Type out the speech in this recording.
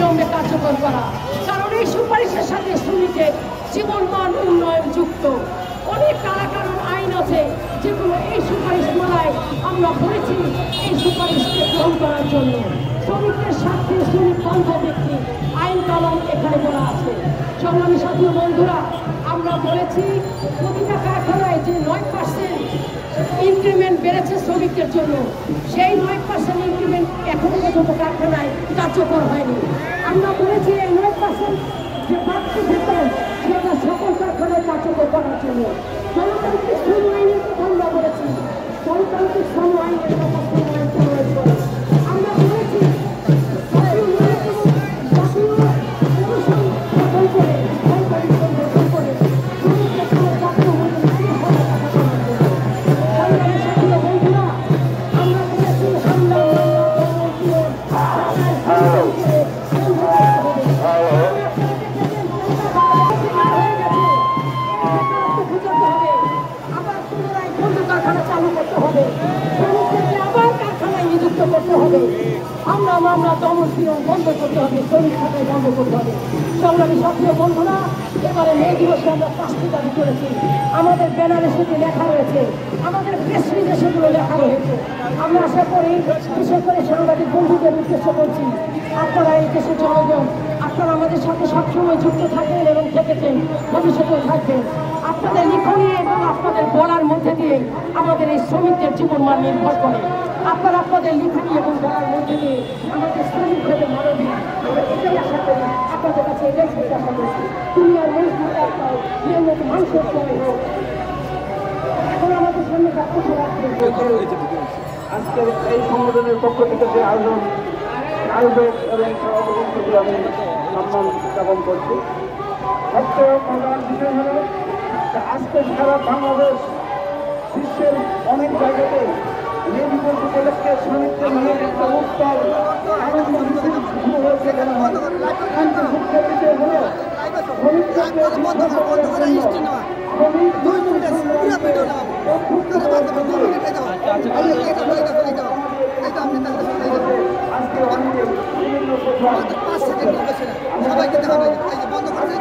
অবিলম্বে কার্যকর করা, কারণ এই সুপারিশের সাথে শ্রমিকের জীবনমান উন্নয়ন যুক্ত। অনেক কারাকারণ আইন আছে যেগুলো এই সুপারিশ মালায় আমরা বলেছি এই সুপারিশকে গ্রহণ করার জন্য। শ্রমিকদের স্বার্থে শ্রমিক বান্ধব ব্যক্তি আইন কানুন এখানে বলা আছে। সংগ্রামী সাথী বন্ধুরা, আমরা বলেছি প্রতিটা কারখানায় যে 9% ইনক্রিমেন্ট বেড়েছে শ্রমিকদের জন্য, সেই 9% ইনক্রিমেন্ট এখনো পর্যন্ত কারখানায় কার্যকর হয়নি। আমরা বলেছি এই 9% যে বাড়তি বেতন সেটা সকল কারখানায় কার্যকর করার জন্য। গণতান্ত্রিক শ্রম আইনের কথা আমরা বলেছি, গণতান্ত্রিক শ্রম আইনের কথা আমরা বলেছি আমরা দমন পীড়ন বন্ধ করতে হবে, শ্রমিক খাতায় বন্ধ করতে হবে। সংগ্রামী সক্রিয় বন্ধুরা, এবারে মে দিবসে আমরা 5টি দাবি করেছি। আমাদের ব্যানারে সেটি লেখা রয়েছে, আমাদের প্রেস রিলিজে সেগুলো লেখা রয়েছে। আমরা আশা করি বিশেষ করে সাংবাদিক বন্ধুদের উদ্দেশ্য করছি, আপনারা এই দেশের জনগণ, আপনারা আমাদের সাথে সবসময় যুক্ত থাকেন এবং থেকেছেন, ভবিষ্যতেও থাকবেন। আপনাদের লিখনী এবং আপনাদের বলার মধ্যে দিয়ে আমাদের এই শ্রমিকদের জীবনমান নির্ভর করে। আপনারা আপনাদের লিখনী এবং বলার মধ্যে দিয়ে আমাদের শ্রমিক ভেবে মানবিক, আমরা এটাই আশা করি, আপনাদের কাছে এটাই প্রত্যাশা করছি। তুমি আর মজবুত একটাও নিয়মিত মানুষের সময় হোক। এখন আমাদের সামনে রাখতে আজকের এই সংগঠনের পক্ষ থেকে যে আয়োজন আয়োজক এবং সভাপতি আমি সম্মান জ্ঞাপন করছি। সবচেয়ে প্রধান বিষয় হল আজকে সারা বাংলাদেশ বিশ্বের অনেক জায়গাতে মে দিবস উপলক্ষে শ্রমিকদের নিয়ে একটা উত্তর আনন্দ মিছিল শুরু হয়েছে। মুখ্য বিষয় হল সবাইকে দেখা বন্ধ করে